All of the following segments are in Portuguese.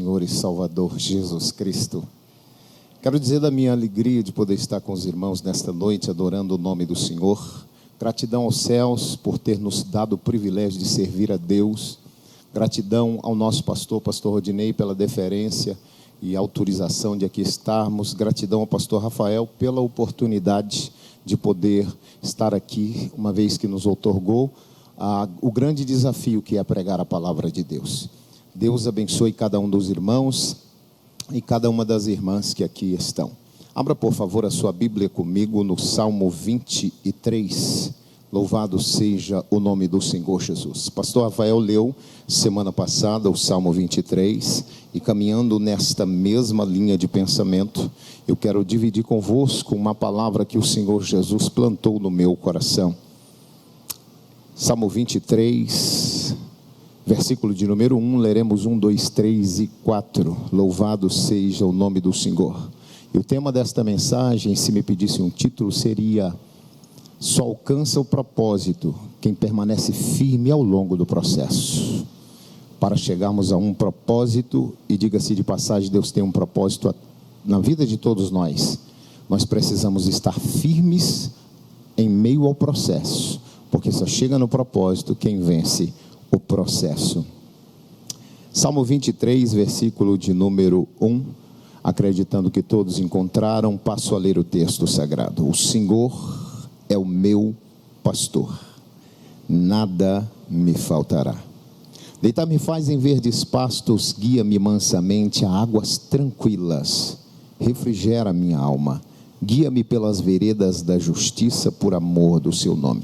Senhor e Salvador Jesus Cristo. Quero dizer da minha alegria de poder estar com os irmãos nesta noite, adorando o nome do Senhor. Gratidão aos céus por ter nos dado o privilégio de servir a Deus. Gratidão ao nosso pastor Rodinei, pela deferência e autorização de aqui estarmos. Gratidão ao pastor Rafael pela oportunidade de poder estar aqui, uma vez que nos outorgou o grande desafio que é pregar a palavra de Deus. Deus abençoe cada um dos irmãos e cada uma das irmãs que aqui estão. Abra, por favor, a sua Bíblia comigo no Salmo 23. Louvado seja o nome do Senhor Jesus. Pastor Rafael leu semana passada o Salmo 23 e, caminhando nesta mesma linha de pensamento, eu quero dividir convosco uma palavra que o Senhor Jesus plantou no meu coração. Salmo 23, versículo de número 1, leremos 1, 2, 3 e 4. Louvado seja o nome do Senhor. E o tema desta mensagem, se me pedisse um título, seria: só alcança o propósito quem permanece firme ao longo do processo. Para chegarmos a um propósito, e diga-se de passagem, Deus tem um propósito na vida de todos nós. Nós precisamos estar firmes em meio ao processo, porque só chega no propósito quem vence o processo. Salmo 23, versículo de número 1, acreditando que todos encontraram, passo a ler o texto sagrado. O Senhor é o meu pastor, nada me faltará. Deitar-me faz em verdes pastos, guia-me mansamente a águas tranquilas, refrigera minha alma, guia-me pelas veredas da justiça por amor do seu nome.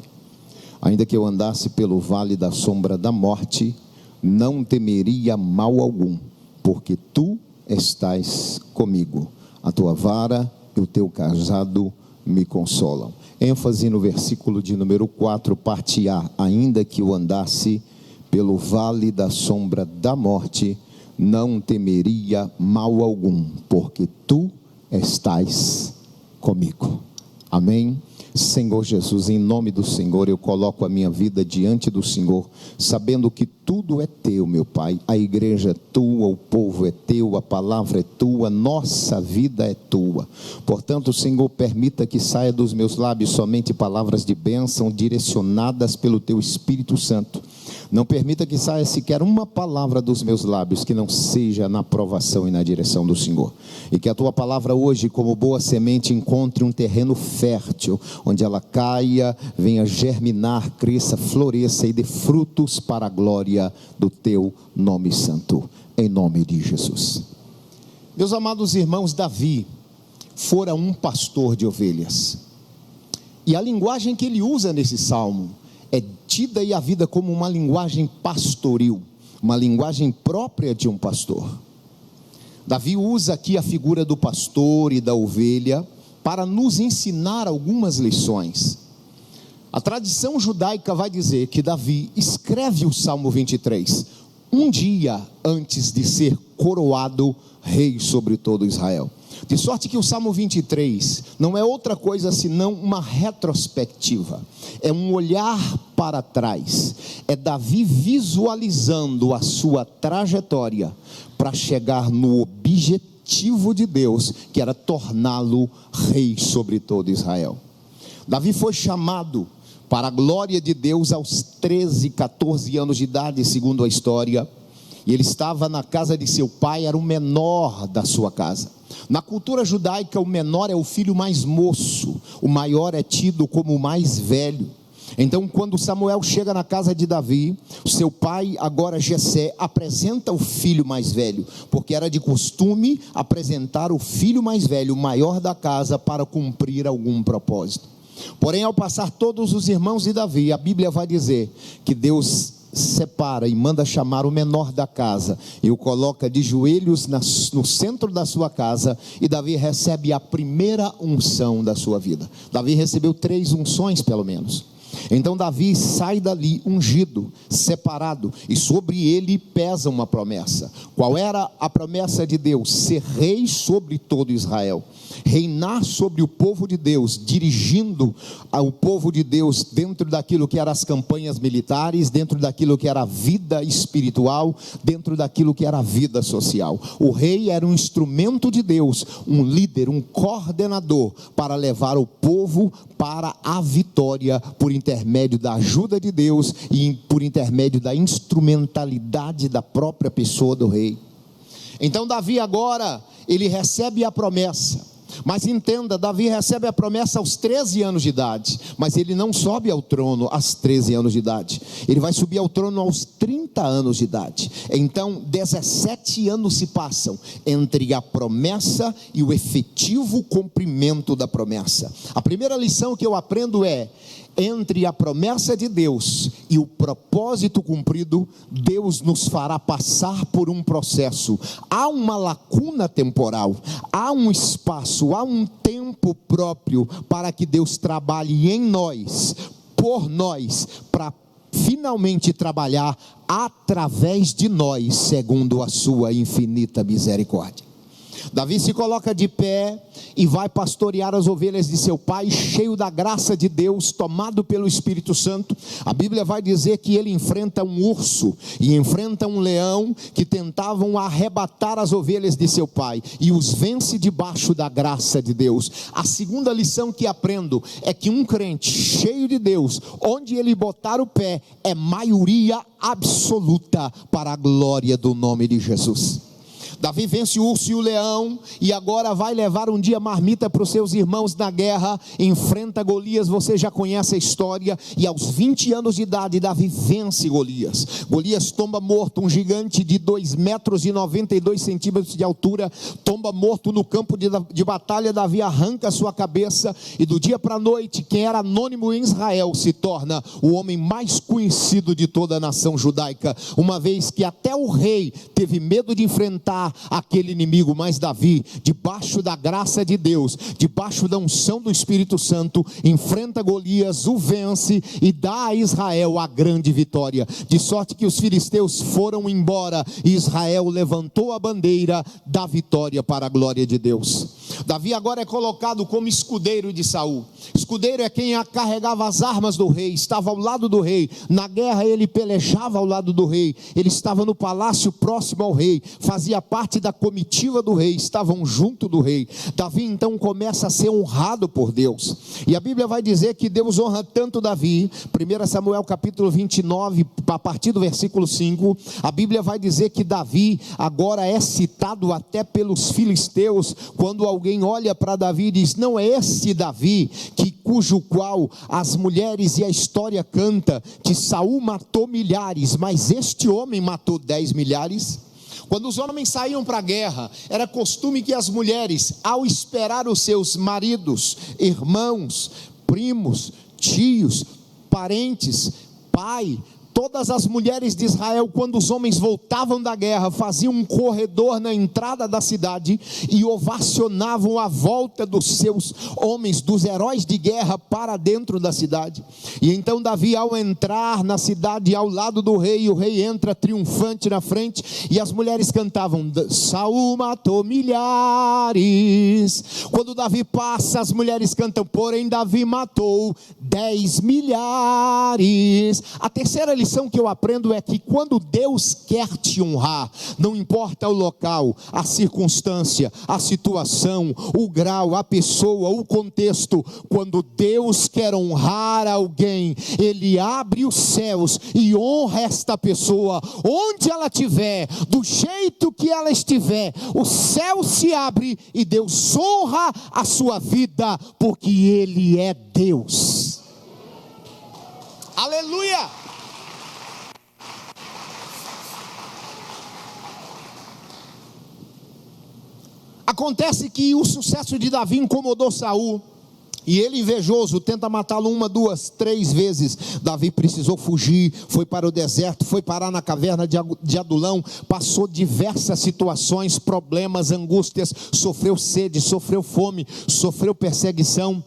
Ainda que eu andasse pelo vale da sombra da morte, não temeria mal algum, porque tu estás comigo, a tua vara e o teu cajado me consolam. ênfase no versículo de número 4, parte A. Ainda que eu andasse pelo vale da sombra da morte, não temeria mal algum, porque tu estás comigo. Amém? Senhor Jesus, em nome do Senhor, eu coloco a minha vida diante do Senhor, sabendo que tudo é teu, meu Pai. A igreja é tua, o povo é teu, a palavra é tua, nossa vida é tua. Portanto, Senhor, permita que saia dos meus lábios somente palavras de bênção direcionadas pelo teu Espírito Santo. Não permita que saia sequer uma palavra dos meus lábios que não seja na aprovação e na direção do Senhor. E que a tua palavra hoje, como boa semente, encontre um terreno fértil, onde ela caia, venha germinar, cresça, floresça e dê frutos para a glória do teu nome santo. Em nome de Jesus. Meus amados irmãos, Davi fora um pastor de ovelhas. E a linguagem que ele usa nesse salmo é tida e a vida como uma linguagem pastoril, uma linguagem própria de um pastor. Davi usa aqui a figura do pastor e da ovelha para nos ensinar algumas lições. A tradição judaica vai dizer que Davi escreve o Salmo 23 um dia antes de ser coroado rei sobre todo Israel. De sorte que o Salmo 23 não é outra coisa senão uma retrospectiva, é um olhar para trás, é Davi visualizando a sua trajetória para chegar no objetivo de Deus, que era torná-lo rei sobre todo Israel. Davi foi chamado para a glória de Deus aos 13, 14 anos de idade, segundo a história, e ele estava na casa de seu pai, era o menor da sua casa. Na cultura judaica, o menor é o filho mais moço, o maior é tido como o mais velho. Então, quando Samuel chega na casa de Davi, o seu pai, agora Jessé, apresenta o filho mais velho, porque era de costume apresentar o filho mais velho, o maior da casa, para cumprir algum propósito. Porém, ao passar todos os irmãos de Davi, a Bíblia vai dizer que Deus separa e manda chamar o menor da casa e o coloca de joelhos no centro da sua casa, e Davi recebe a primeira unção da sua vida. Davi recebeu 3 unções pelo menos. Então Davi sai dali ungido, separado, e sobre ele pesa uma promessa. Qual era a promessa de Deus? Ser rei sobre todo Israel, reinar sobre o povo de Deus, dirigindo ao povo de Deus dentro daquilo que eram as campanhas militares, dentro daquilo que era a vida espiritual, dentro daquilo que era a vida social. O rei era um instrumento de Deus, um líder, um coordenador para levar o povo para a vitória por intermédio da ajuda de Deus e por intermédio da instrumentalidade da própria pessoa do rei. Então Davi agora, ele recebe a promessa. Mas entenda, Davi recebe a promessa aos 13 anos de idade, mas ele não sobe ao trono aos 13 anos de idade, ele vai subir ao trono aos 30 anos de idade. Então 17 anos se passam entre a promessa e o efetivo cumprimento da promessa. A primeira lição que eu aprendo é: entre a promessa de Deus e o propósito cumprido, Deus nos fará passar por um processo. Há uma lacuna temporal, há um espaço, há um tempo próprio para que Deus trabalhe em nós, por nós, para finalmente trabalhar através de nós, segundo a sua infinita misericórdia. Davi se coloca de pé e vai pastorear as ovelhas de seu pai, cheio da graça de Deus, tomado pelo Espírito Santo. A Bíblia vai dizer que ele enfrenta um urso e enfrenta um leão que tentavam arrebatar as ovelhas de seu pai, e os vence debaixo da graça de Deus. A segunda lição que aprendo é que um crente cheio de Deus, onde ele botar o pé, é maioria absoluta para a glória do nome de Jesus. Davi vence o urso e o leão, e agora vai levar um dia marmita para os seus irmãos na guerra, enfrenta Golias. Você já conhece a história, e aos 20 anos de idade, Davi vence Golias. Golias tomba morto, um gigante de 2 metros e 92 centímetros de altura, tomba morto no campo de batalha. Davi arranca a sua cabeça, e do dia para a noite, quem era anônimo em Israel, se torna o homem mais conhecido de toda a nação judaica, uma vez que até o rei teve medo de enfrentar aquele inimigo. Mas Davi, debaixo da graça de Deus, debaixo da unção do Espírito Santo, enfrenta Golias, o vence e dá a Israel a grande vitória, de sorte que os filisteus foram embora e Israel levantou a bandeira da vitória para a glória de Deus. Davi agora é colocado como escudeiro de Saul. Escudeiro é quem carregava as armas do rei, estava ao lado do rei, na guerra ele pelejava ao lado do rei, ele estava no palácio próximo ao rei, fazia parte da comitiva do rei, estavam junto do rei. Davi então começa a ser honrado por Deus, e a Bíblia vai dizer que Deus honra tanto Davi. 1 Samuel capítulo 29, a partir do versículo 5, a Bíblia vai dizer que Davi agora é citado até pelos filisteus, quando alguém olha para Davi e diz: não é esse Davi cujo qual as mulheres e a história canta que Saul matou milhares, mas este homem matou 10 milhares? Quando os homens saíam para a guerra, era costume que as mulheres, ao esperar os seus maridos, irmãos, primos, tios, parentes, pai, todas as mulheres de Israel, quando os homens voltavam da guerra, faziam um corredor na entrada da cidade e ovacionavam a volta dos seus homens, dos heróis de guerra, para dentro da cidade. E então Davi, ao entrar na cidade ao lado do rei, o rei entra triunfante na frente, e as mulheres cantavam: Saul matou milhares. Quando Davi passa, as mulheres cantam: porém Davi matou 10 milhares. A terceira lição que eu aprendo é que quando Deus quer te honrar, não importa o local, a circunstância, a situação, o grau, a pessoa, o contexto, quando Deus quer honrar alguém, Ele abre os céus e honra esta pessoa, onde ela estiver, do jeito que ela estiver, o céu se abre e Deus honra a sua vida, porque Ele é Deus. Aleluia! Acontece que o sucesso de Davi incomodou Saul, e ele, invejoso, tenta matá-lo 1, 2, 3 vezes. Davi precisou fugir, foi para o deserto, foi parar na caverna de Adulão, passou diversas situações, problemas, angústias, sofreu sede, sofreu fome, sofreu perseguição.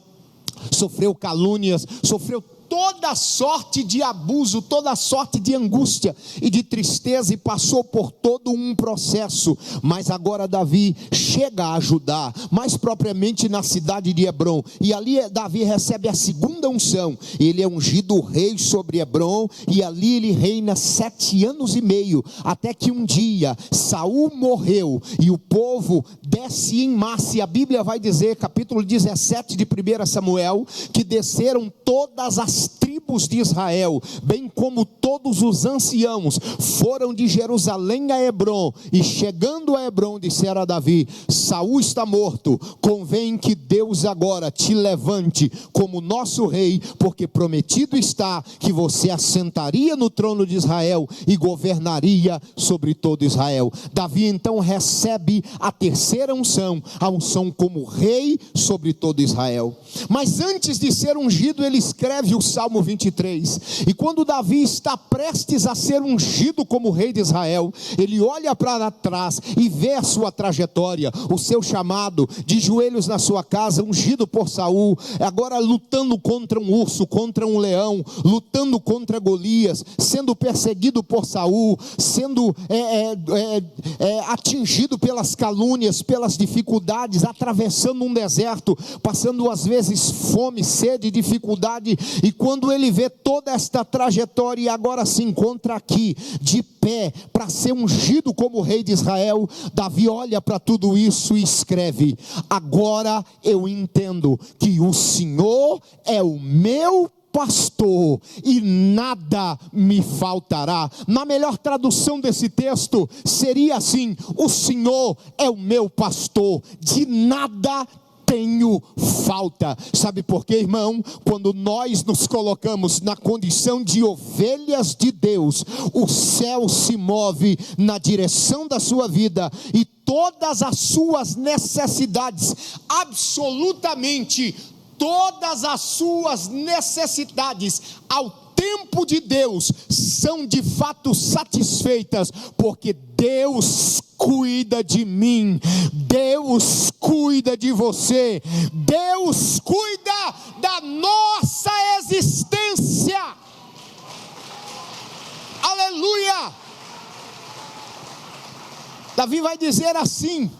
sofreu calúnias, sofreu toda sorte de abuso, toda sorte de angústia e de tristeza, e passou por todo um processo. Mas agora Davi chega a Judá, mais propriamente na cidade de Hebrom, e ali Davi recebe a segunda unção. Ele é ungido rei sobre Hebrom, e ali ele reina 7 anos e meio, até que um dia Saul morreu, e o povo desce em massa, e a Bíblia vai dizer, capítulo 17 de 1 Samuel, que desceram todas as tribos de Israel, bem como todos os anciãos, foram de Jerusalém a Hebrom, e chegando a Hebrom disseram a Davi: Saul está morto, convém que Deus agora te levante como nosso rei, porque prometido está que você assentaria no trono de Israel e governaria sobre todo Israel. Davi então recebe a terceira unção, a unção como rei sobre todo Israel. Mas antes de ser ungido, ele escreve o Salmo 23, e quando Davi está prestes a ser ungido como rei de Israel, ele olha para trás e vê a sua trajetória, o seu chamado, de joelhos na sua casa, ungido por Saul, agora lutando contra um urso, contra um leão, lutando contra Golias, sendo perseguido por Saul, sendo atingido pelas calúnias, pelas dificuldades, atravessando um deserto, passando às vezes fome, sede, dificuldade, e quando ele vê toda esta trajetória e agora se encontra aqui, de pé, para ser ungido como rei de Israel, Davi olha para tudo isso e escreve: agora eu entendo que o Senhor é o meu pastor e nada me faltará. Na melhor tradução desse texto seria assim: o Senhor é o meu pastor, de nada tenho falta. Sabe por quê, irmão? Quando nós nos colocamos na condição de ovelhas de Deus, o céu se move na direção da sua vida, e todas as suas necessidades, absolutamente todas as suas necessidades, ao tempo de Deus, são de fato satisfeitas, porque Deus cuida de mim, Deus cuida de você, Deus cuida da nossa existência. Aleluia! Davi vai dizer assim: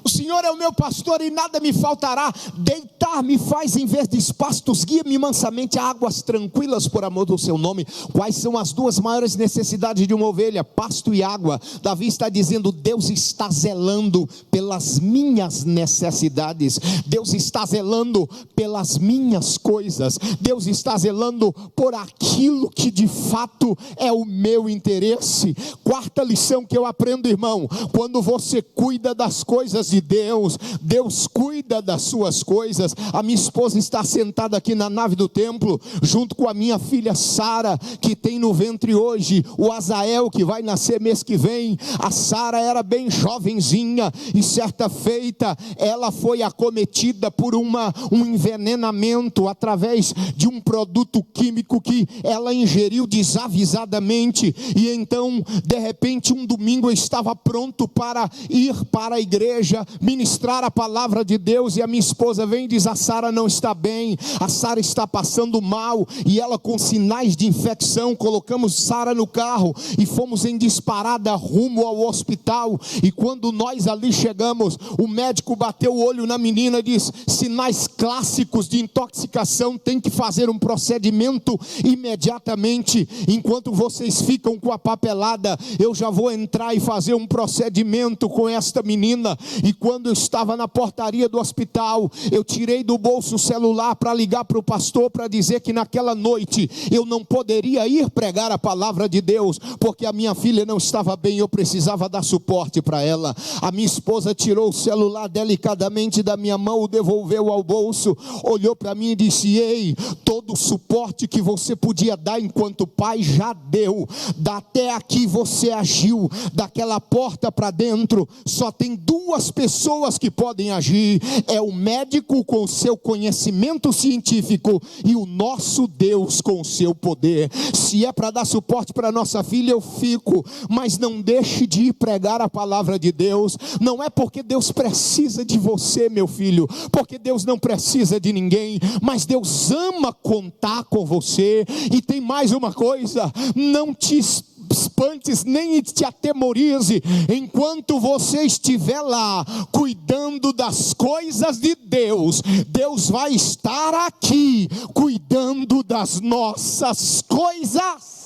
o Senhor é o meu pastor e nada me faltará. Deitar-me faz em verdes pastos, guia-me mansamente a águas tranquilas por amor do seu nome. Quais são as duas maiores necessidades de uma ovelha? Pasto e água. Davi está dizendo: Deus está zelando pelas minhas necessidades, Deus está zelando pelas minhas coisas, Deus está zelando por aquilo que de fato é o meu interesse. Quarta lição que eu aprendo, irmão: quando você cuida das coisas de Deus, Deus cuida das suas coisas. A minha esposa está sentada aqui na nave do templo, junto com a minha filha Sara, que tem no ventre hoje o Azael, que vai nascer mês que vem. A Sara era bem jovenzinha, e certa feita ela foi acometida por um envenenamento através de um produto químico que ela ingeriu desavisadamente. E então, de repente, um domingo eu estava pronto para ir para a igreja, ministrar a palavra de Deus, e a minha esposa vem e diz: a Sara não está bem, a Sara está passando mal, e ela com sinais de infecção. Colocamos Sara no carro e fomos em disparada rumo ao hospital, e quando nós ali chegamos, o médico bateu o olho na menina e disse: sinais clássicos de intoxicação, tem que fazer um procedimento imediatamente. Enquanto vocês ficam com a papelada, eu já vou entrar e fazer um procedimento com esta menina. E quando eu estava na portaria do hospital, eu tirei do bolso o celular para ligar para o pastor, para dizer que naquela noite eu não poderia ir pregar a palavra de Deus, porque a minha filha não estava bem, eu precisava dar suporte para ela. A minha esposa tirou o celular delicadamente da minha mão, o devolveu ao bolso, olhou para mim e disse: ei, todo o suporte que você podia dar enquanto pai já deu, até aqui você agiu, daquela porta para dentro só tem duas pessoas que podem agir: é o médico com o seu conhecimento científico e o nosso Deus com o seu poder. Se é para dar suporte para nossa filha, eu fico, mas não deixe de ir pregar a palavra de Deus. Não é porque Deus precisa de você, meu filho, porque Deus não precisa de ninguém, mas Deus ama contar com você. E tem mais uma coisa: não te espantes nem te atemorize enquanto você estiver lá cuidando das coisas de Deus. Deus vai estar aqui cuidando das nossas coisas.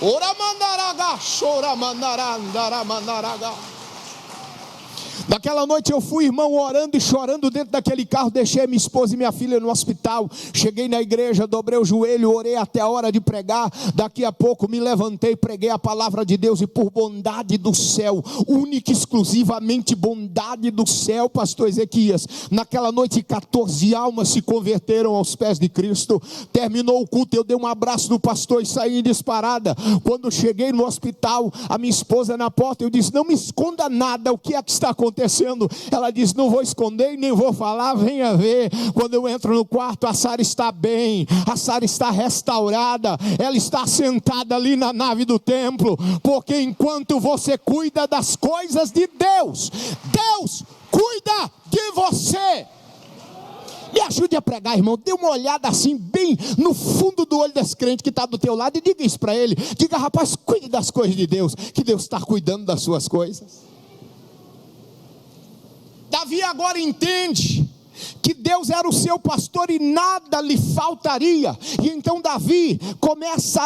Ora mandaraga, chora mandarandara mandaraga. Naquela noite eu fui, irmão, orando e chorando dentro daquele carro. Deixei minha esposa e minha filha no hospital. Cheguei na igreja, dobrei o joelho, orei até a hora de pregar. Daqui a pouco me levantei, preguei a palavra de Deus. E por bondade do céu, única e exclusivamente bondade do céu, pastor Ezequias, naquela noite 14 almas se converteram aos pés de Cristo. Terminou o culto, eu dei um abraço no pastor e saí em disparada. Quando cheguei no hospital, a minha esposa na porta, eu disse: não me esconda nada, o que é que está acontecendo? Ela disse: não vou esconder e nem vou falar, venha ver. Quando eu entro no quarto, a Sara está bem, a Sara está restaurada, ela está sentada ali na nave do templo, porque enquanto você cuida das coisas de Deus, Deus cuida de você. Me ajude a pregar, irmão. Dê uma olhada assim, bem no fundo do olho desse crente que está do teu lado, e diga isso para ele. Diga: rapaz, cuide das coisas de Deus, que Deus está cuidando das suas coisas. Davi agora entende que Deus era o seu pastor e nada lhe faltaria. E então Davi começa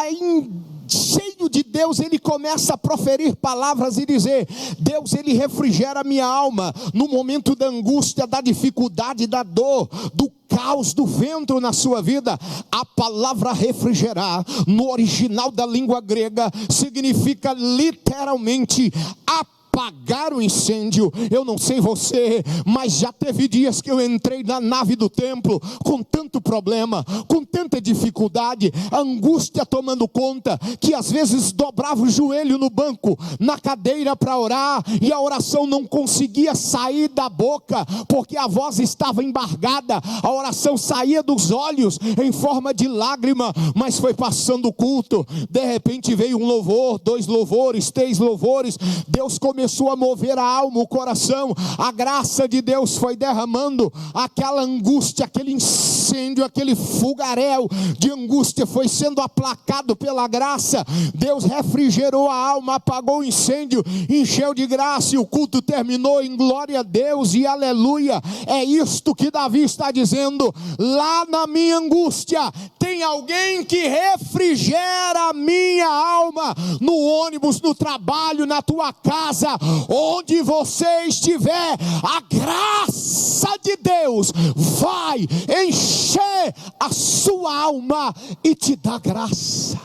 cheio de Deus, ele começa a proferir palavras e dizer: Deus, ele refrigera a minha alma no momento da angústia, da dificuldade, da dor, do caos, do vento na sua vida. A palavra refrigerar, no original da língua grega, significa literalmente apagar o incêndio. Eu não sei você, mas já teve dias que eu entrei na nave do templo com tanto problema, com tanta dificuldade, a angústia tomando conta, que às vezes dobrava o joelho no banco, na cadeira para orar, e a oração não conseguia sair da boca, porque a voz estava embargada, a oração saía dos olhos em forma de lágrima. Mas foi passando o culto, de repente veio um louvor, 2 louvores, 3 louvores, Deus começou a mover a alma, o coração, a graça de Deus foi derramando, aquela angústia, aquele incêndio, aquele fogaréu de angústia foi sendo aplacado pela graça. Deus refrigerou a alma, apagou o incêndio, encheu de graça, e o culto terminou em glória a Deus e aleluia. É isto que Davi está dizendo: lá na minha angústia tem alguém que refrigera a minha alma. No ônibus, no trabalho, na tua casa, onde você estiver, a graça de Deus vai encher a sua alma e te dar graça.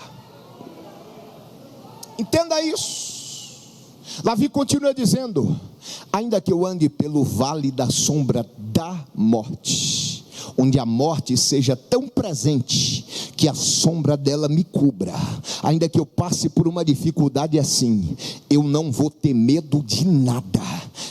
Entenda isso. Davi continua dizendo: ainda que eu ande pelo vale da sombra da morte, onde a morte seja tão presente que a sombra dela me cubra, ainda que eu passe por uma dificuldade assim, eu não vou ter medo de nada.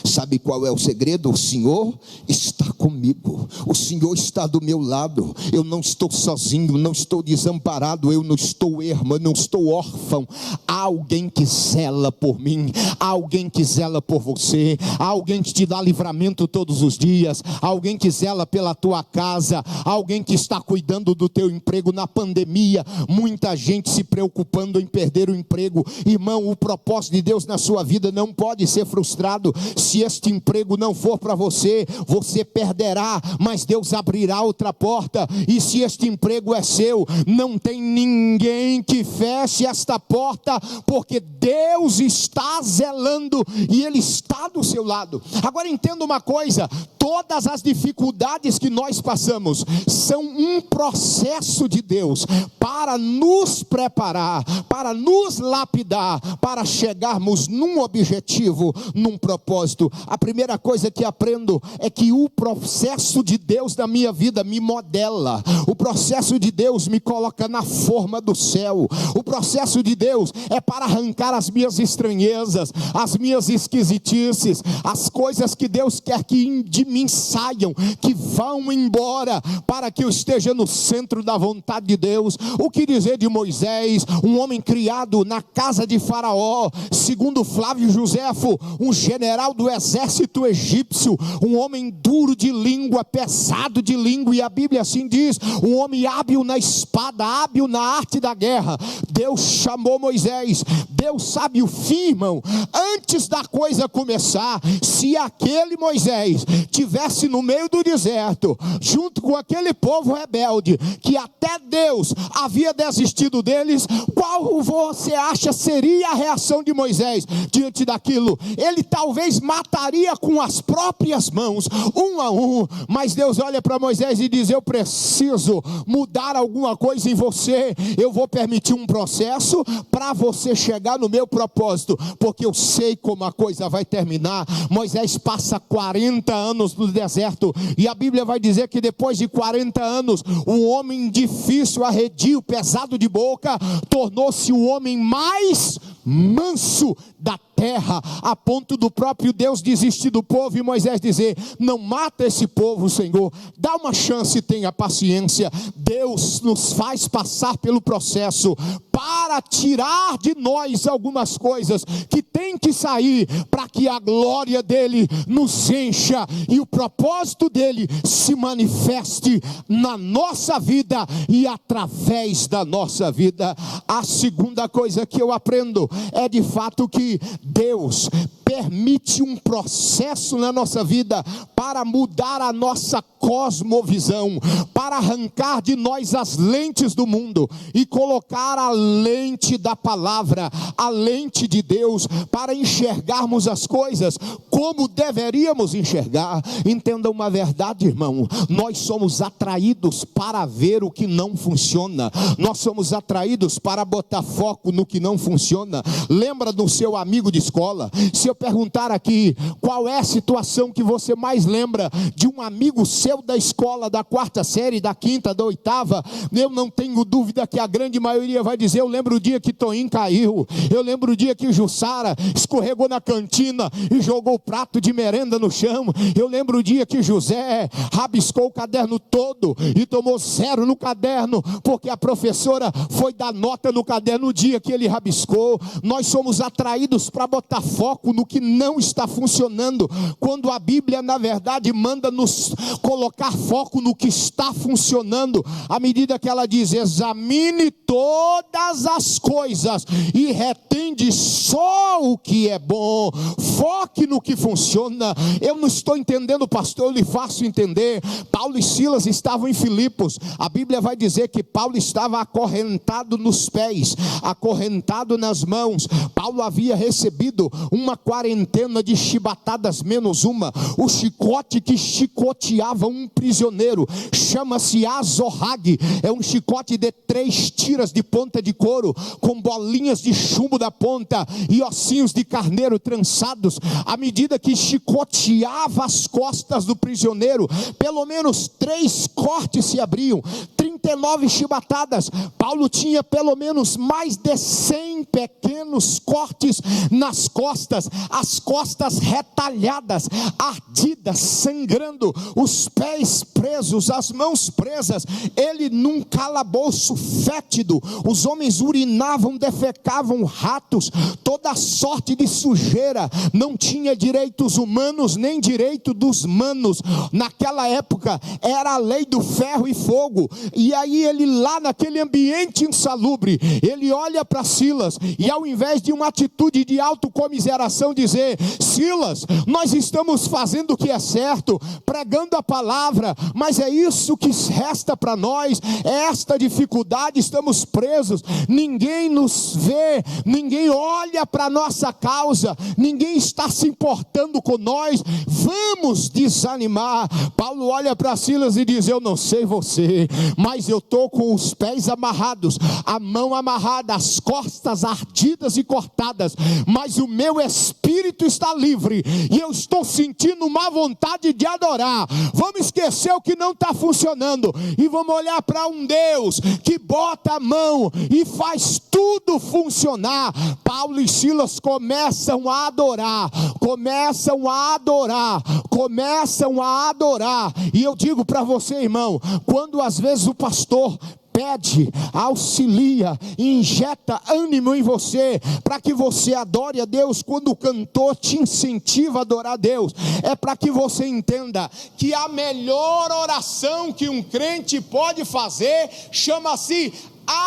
Sabe qual é o segredo? O Senhor está comigo, o Senhor está do meu lado. Eu não estou sozinho, não estou desamparado, eu não estou ermo, eu não estou órfão. Há alguém que zela por mim, há alguém que zela por você, há alguém que te dá livramento todos os dias, há alguém que zela pela tua casa, há alguém que está cuidando do teu emprego. Na pandemia, muita gente se preocupando em perder o emprego. Irmão, o propósito de Deus na sua vida não pode ser frustrado. Se este emprego não for para você, você perderá, mas Deus abrirá outra porta. E se este emprego é seu, não tem ninguém que feche esta porta, porque Deus está zelando e Ele está do seu lado. Agora entenda uma coisa: todas as dificuldades que nós passamos são um processo de Deus para nos preparar, para nos lapidar, para chegarmos num objetivo, num propósito. A primeira coisa que aprendo é que o processo de Deus na minha vida me modela. O processo de Deus me coloca na forma do céu. O processo de Deus é para arrancar as minhas estranhezas, as minhas esquisitices, as coisas que Deus quer que de mim saiam, que vão embora, para que eu esteja no centro da vontade de Deus. O que dizer de Moisés, um homem criado na casa de Faraó, segundo Flávio Joséfo, um general do exército egípcio, um homem duro de língua, pesado de língua, e a Bíblia assim diz, um homem hábil na espada, hábil na arte da guerra. Deus chamou Moisés. Deus sabe o fim, irmão, antes da coisa começar. Se aquele Moisés tivesse no meio do deserto, junto com aquele povo rebelde, que até Deus havia desistido deles, qual você acha seria a reação de Moisés diante daquilo? Ele talvez mataria com as próprias mãos, um a um, mas Deus olha para Moisés e diz: eu preciso mudar alguma coisa em você, eu vou permitir um processo para você chegar no meu propósito, porque eu sei como a coisa vai terminar. Moisés passa 40 anos no deserto, e a Bíblia vai dizer que depois de 40 anos, um homem difícil, arredio, pesado de boca, tornou-se o homem mais manso da terra, a ponto do próprio Deus desistir do povo e Moisés dizer: não mata esse povo, Senhor, dá uma chance, tenha paciência. Deus nos faz passar pelo processo para tirar de nós algumas coisas que tem que sair, para que a glória dele nos encha e o propósito dele se manifeste na nossa vida e através da nossa vida. A segunda coisa que eu aprendo é de fato que Deus permite um processo na nossa vida para mudar a nossa cosmovisão, para arrancar de nós as lentes do mundo e colocar a lente da palavra, a lente de Deus, para enxergarmos as coisas como deveríamos enxergar. Entenda uma verdade, irmão: nós somos atraídos para ver o que não funciona, nós somos atraídos para botar foco no que não funciona. Lembra do seu amigo de escola? Se eu perguntar aqui, qual é a situação que você mais lembra de um amigo seu da escola, da 4ª série, da 5ª, da 8ª, eu não tenho dúvida que a grande maioria vai dizer: eu lembro o dia que Toinho caiu, eu lembro o dia que Jussara escorregou na cantina e jogou o prato de merenda no chão, eu lembro o dia que José rabiscou o caderno todo e tomou 0 no caderno, porque a professora foi dar nota no caderno no dia que ele rabiscou. Nós somos atraídos para botar foco no que não está funcionando, quando a Bíblia na verdade manda nos colocar foco no que está funcionando. À medida que ela diz: examine todas as coisas e retende só o que é bom, foque no que funciona. Eu não estou entendendo, pastor, eu lhe faço entender. Paulo e Silas estavam em Filipos. A Bíblia vai dizer que Paulo estava acorrentado nos pés, acorrentado nas mãos. Paulo havia recebido uma quarentena de chibatadas menos uma. O chicote que chicoteava um prisioneiro chama-se azorrague. É um chicote de 3 tiras de ponta de couro, com bolinhas de chumbo da ponta e ossinhos de carneiro trançados. À medida que chicoteava as costas do prisioneiro, pelo menos 3 cortes se abriam, 39 chibatadas. Paulo tinha pelo menos mais de 100 pequenos cortes nas costas, as costas retalhadas, ardidas, sangrando, os pés presos, as mãos presas. Ele num calabouço fétido, os homens urinavam, defecavam ratos, toda sorte de sujeira, não tinha direitos humanos, nem direito dos manos. Naquela época era a lei do ferro e fogo, e aí ele lá naquele ambiente insalubre, ele olha para Silas, e ao invés de uma atitude de autocomiseração dizer: Silas, nós estamos fazendo o que é certo, pregando a palavra, palavra, mas é isso que resta para nós, é esta dificuldade, estamos presos, ninguém nos vê, ninguém olha para a nossa causa, ninguém está se importando com nós, vamos desanimar. Paulo olha para Silas e diz: eu não sei você, mas eu estou com os pés amarrados, a mão amarrada, as costas ardidas e cortadas, mas o meu espírito está livre, e eu estou sentindo uma vontade de adorar. Vamos esquecer o que não está funcionando, e vamos olhar para um Deus que bota a mão e faz tudo funcionar. Paulo e Silas começam a adorar, e eu digo para você, irmão, quando às vezes o pastor pede, auxilia, injeta ânimo em você, para que você adore a Deus, quando o cantor te incentiva a adorar a Deus, é para que você entenda que a melhor oração que um crente pode fazer chama-se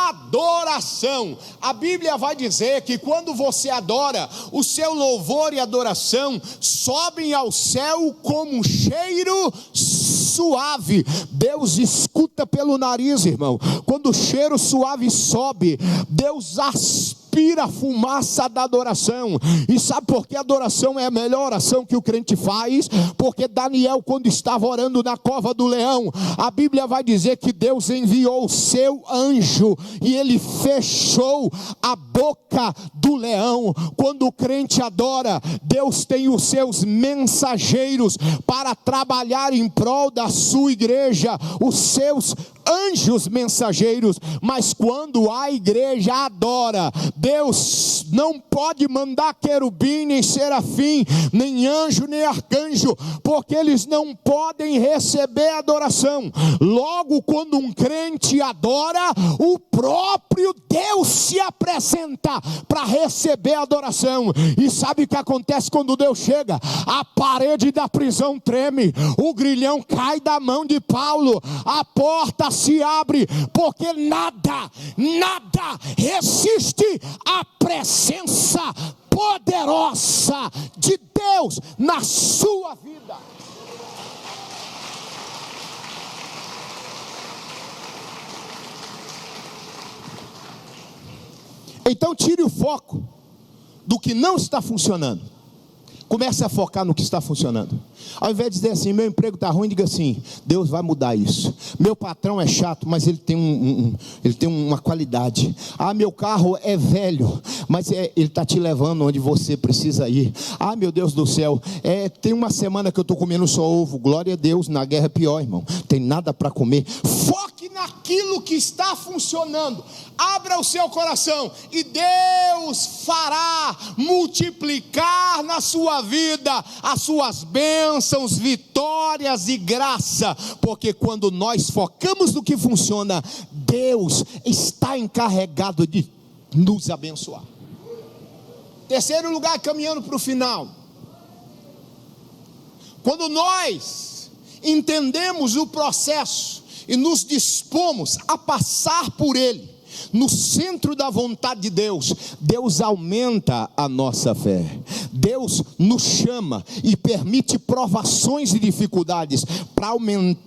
adoração. A Bíblia vai dizer que quando você adora, o seu louvor e adoração sobem ao céu como um cheiro suave. Deus escuta pelo nariz, irmão. Quando o cheiro suave sobe, Deus aspira a fumaça da adoração. E sabe por que a adoração é a melhor oração que o crente faz? Porque Daniel, quando estava orando na cova do leão, a Bíblia vai dizer que Deus enviou o seu anjo e ele fechou a boca do leão. Quando o crente adora, Deus tem os seus mensageiros para trabalhar em prol da sua igreja, os seus anjos mensageiros. Mas quando a igreja adora, Deus não pode mandar querubim, nem serafim, nem anjo, nem arcanjo, porque eles não podem receber adoração. Logo, quando um crente adora, o próprio Deus se apresenta para receber adoração. E sabe o que acontece quando Deus chega? A parede da prisão treme, o grilhão cai da mão de Paulo, a porta se abre, porque nada resiste à presença poderosa de Deus na sua vida. Então tire o foco do que não está funcionando. Comece a focar no que está funcionando. Ao invés de dizer assim: meu emprego está ruim, diga assim: Deus vai mudar isso. Meu patrão é chato, mas ele tem uma qualidade. Ah, meu carro é velho, mas ele está te levando onde você precisa ir. Ah, meu Deus do céu, tem uma semana que eu estou comendo só ovo. Glória a Deus, na guerra é pior, irmão. Tem nada para comer. Foque naquilo que está funcionando. Abra o seu coração e Deus fará multiplicar na sua vida as suas bênçãos, vitórias e graça, porque quando nós focamos no que funciona, Deus está encarregado de nos abençoar. Terceiro lugar, caminhando para o final, quando nós entendemos o processo e nos dispomos a passar por ele, no centro da vontade de Deus, Deus aumenta a nossa fé. Deus nos chama e permite provações e dificuldades para aumentar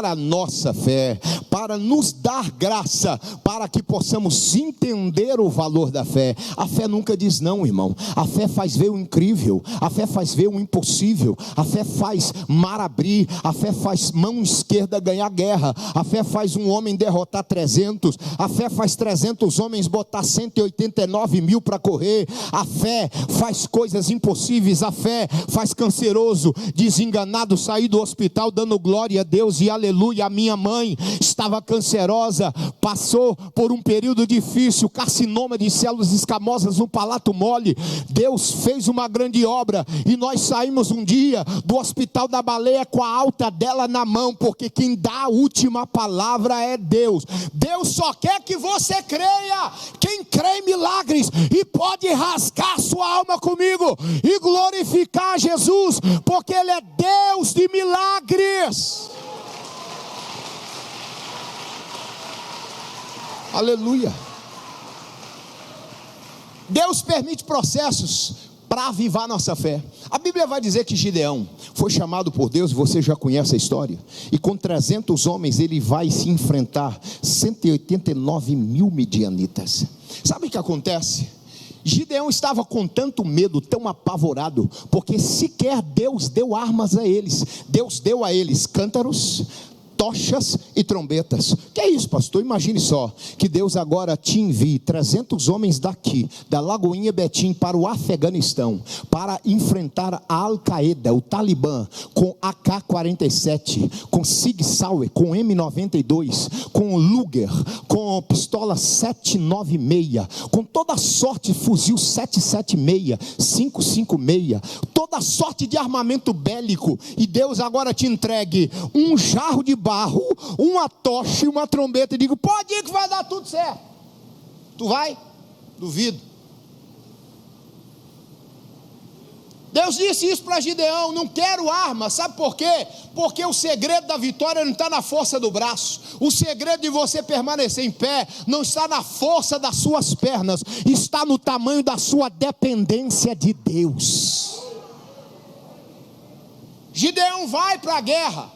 a nossa fé, para nos dar graça, para que possamos entender o valor da fé. A fé nunca diz não, irmão. A fé faz ver o incrível, a fé faz ver o impossível, a fé faz mar abrir, a fé faz mão esquerda ganhar guerra, a fé faz um homem derrotar 300, a fé faz 300 homens botar 189 mil para correr, a fé faz coisas impossíveis, a fé faz canceroso, desenganado sair do hospital dando glória a Deus e aleluia. A minha mãe estava cancerosa, passou por um período difícil, carcinoma de células escamosas no palato mole. Deus fez uma grande obra e nós saímos um dia do hospital da Baleia com a alta dela na mão, porque quem dá a última palavra é Deus. Deus só quer que você creia. Quem crê em milagres e pode rasgar sua alma comigo e glorificar Jesus, porque Ele é Deus de milagres. Aleluia. Deus permite processos para avivar nossa fé. A Bíblia vai dizer que Gideão foi chamado por Deus, você já conhece a história, e com 300 homens ele vai se enfrentar 189 mil midianitas. Sabe o que acontece? Gideão estava com tanto medo, tão apavorado, porque sequer Deus deu armas a eles. Deus deu a eles cântaros, tochas e trombetas. Que é isso, pastor? Imagine só, que Deus agora te envie 300 homens daqui, da Lagoinha Betim, para o Afeganistão, para enfrentar a Al-Qaeda, o Talibã, com AK-47, com Sig Sauer, com M92, com Luger, com pistola 796, com toda sorte de fuzil 776, 556, toda sorte de armamento bélico, e Deus agora te entregue um jarro de barro, uma tocha e uma trombeta, e digo, pode ir que vai dar tudo certo. Tu vai? Duvido. Deus disse isso para Gideão: não quero arma. Sabe por quê? Porque o segredo da vitória não está na força do braço. O segredo de você permanecer em pé não está na força das suas pernas, está no tamanho da sua dependência de Deus. Gideão vai para a guerra,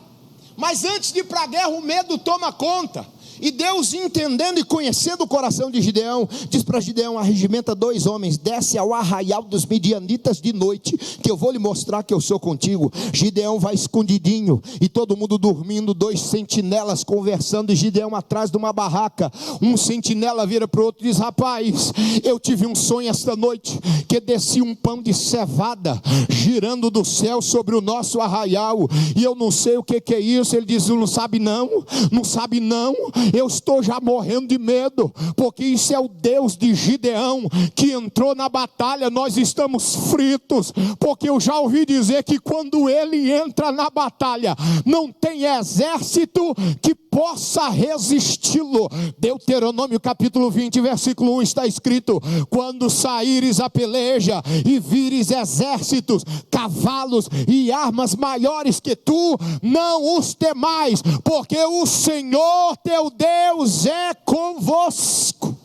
mas antes de ir para a guerra o medo toma conta. E Deus, entendendo e conhecendo o coração de Gideão, diz para Gideão: arregimenta 2 homens, desce ao arraial dos midianitas de noite, que eu vou lhe mostrar que eu sou contigo. Gideão vai escondidinho, e todo mundo dormindo, 2 sentinelas conversando, e Gideão atrás de uma barraca. Um sentinela vira para o outro e diz: rapaz, eu tive um sonho esta noite, que descia um pão de cevada, girando do céu sobre o nosso arraial, e eu não sei o que é isso. Ele diz: não sabe não, não sabe não. Eu estou já morrendo de medo, porque isso é o Deus de Gideão, que entrou na batalha. Nós estamos fritos, porque eu já ouvi dizer que quando ele entra na batalha, não tem exército que possa resisti-lo. Deuteronômio capítulo 20, versículo 1 está escrito: quando saíres a peleja e vires exércitos, cavalos e armas maiores que tu, não os temais, porque o Senhor teu Deus é convosco.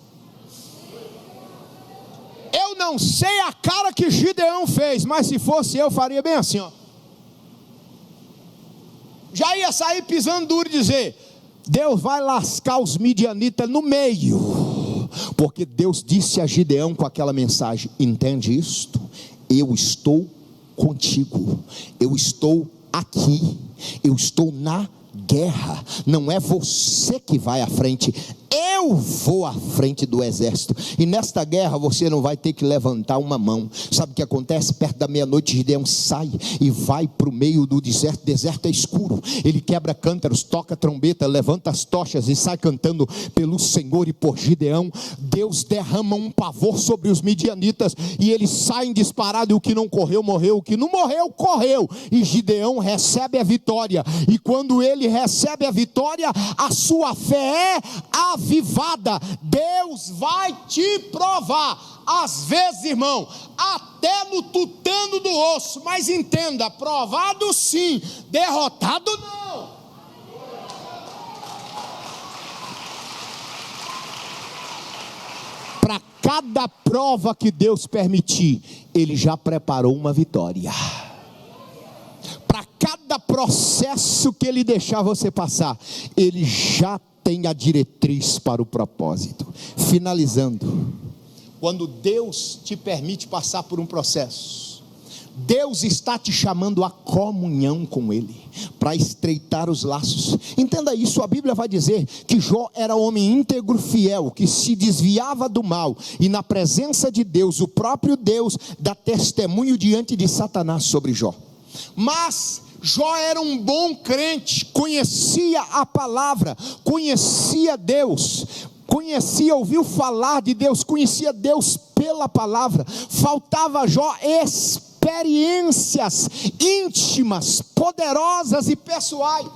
Eu não sei a cara que Gideão fez, mas se fosse eu, faria bem assim, ó. Já ia sair pisando duro e dizer: Deus vai lascar os midianitas no meio, porque Deus disse a Gideão com aquela mensagem: entende isto? Eu estou contigo, eu estou aqui, eu estou na guerra. Não é você que vai à frente, eu vou à frente do exército, e nesta guerra você não vai ter que levantar uma mão. Sabe o que acontece? Perto da meia-noite, Gideão sai e vai para o meio do deserto. O deserto é escuro, ele quebra cântaros, toca trombeta, levanta as tochas e sai cantando pelo Senhor e por Gideão. Deus derrama um pavor sobre os midianitas, e eles saem disparados, e o que não correu, morreu, o que não morreu, correu, e Gideão recebe a vitória. E quando ele recebe a vitória, a sua fé é avivada. Deus vai te provar, às vezes, irmão, até no tutano do osso. Mas entenda, provado sim, derrotado não. Para cada prova que Deus permitir, Ele já preparou uma vitória. Para cada processo que Ele deixar você passar, Ele já tem a diretriz para o propósito. Finalizando, quando Deus te permite passar por um processo, Deus está te chamando à comunhão com Ele, para estreitar os laços. Entenda isso, a Bíblia vai dizer que Jó era homem íntegro, fiel, que se desviava do mal, e na presença de Deus, o próprio Deus dá testemunho diante de Satanás sobre Jó. Mas Jó era um bom crente, conhecia a palavra, conhecia Deus, ouviu falar de Deus, conhecia Deus pela palavra. Faltava a Jó experiências íntimas, poderosas e pessoais.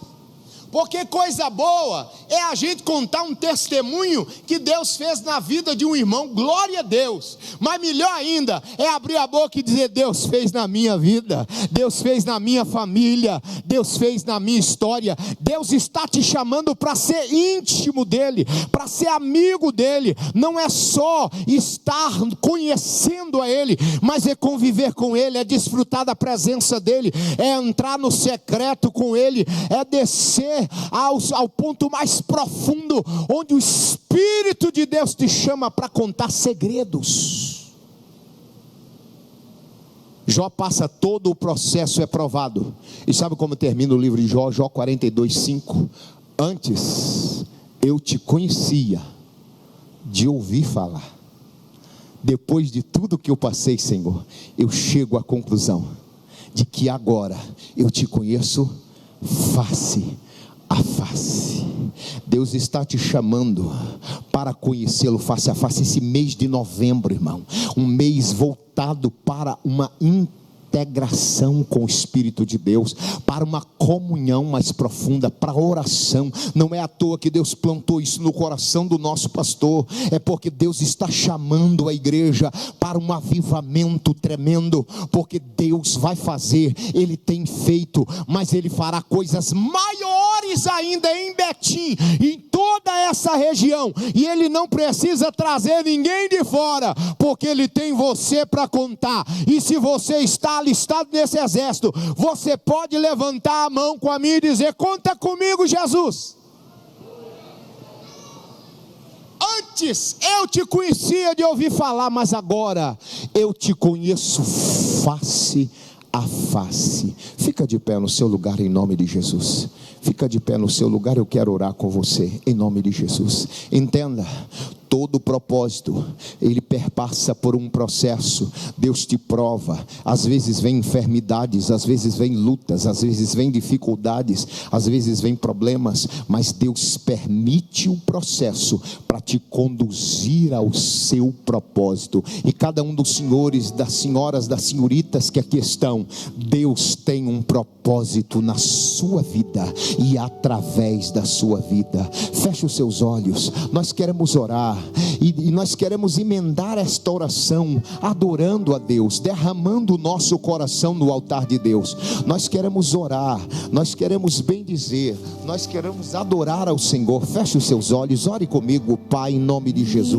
Porque coisa boa é a gente contar um testemunho que Deus fez na vida de um irmão, glória a Deus. Mas melhor ainda é abrir a boca e dizer: Deus fez na minha vida, Deus fez na minha família, Deus fez na minha história. Deus está te chamando para ser íntimo dEle, para ser amigo dEle. Não é só estar conhecendo a Ele, mas é conviver com Ele, é desfrutar da presença dEle, é entrar no secreto com Ele, é descer ao ponto mais profundo, onde o Espírito de Deus te chama para contar segredos. Jó passa todo o processo, é provado. E sabe como termina o livro de Jó? Jó 42:5. Antes eu te conhecia de ouvir falar. Depois de tudo que eu passei, Senhor, eu chego à conclusão de que agora eu te conheço face a face. Deus está te chamando para conhecê-lo face a face. Esse mês de novembro, irmão, um mês voltado para uma integração com o Espírito de Deus, para uma comunhão mais profunda, para oração. Não é à toa que Deus plantou isso no coração do nosso pastor, é porque Deus está chamando a igreja para um avivamento tremendo, porque Deus vai fazer, Ele tem feito, mas Ele fará coisas maiores ainda em Betim, em toda essa região, e Ele não precisa trazer ninguém de fora, porque Ele tem você para contar. E se você está alistado nesse exército, você pode levantar a mão com a minha e dizer: conta comigo, Jesus. Antes eu te conhecia de ouvir falar, mas agora eu te conheço face a face. Fica de pé no seu lugar em nome de Jesus. Fica de pé no seu lugar, eu quero orar com você em nome de Jesus. Entenda, todo propósito, ele perpassa por um processo. Deus te prova, às vezes vem enfermidades, às vezes vem lutas, às vezes vem dificuldades, às vezes vem problemas, mas Deus permite o processo para te conduzir ao seu propósito. E cada um dos senhores, das senhoras, das senhoritas que aqui estão, Deus tem um propósito na sua vida e através da sua vida. Feche os seus olhos, nós queremos orar e nós queremos emendar esta oração adorando a Deus, derramando o nosso coração no altar de Deus. Nós queremos orar, nós queremos bendizer, nós queremos adorar ao Senhor. Feche os seus olhos, ore comigo, Pai, em nome de Jesus.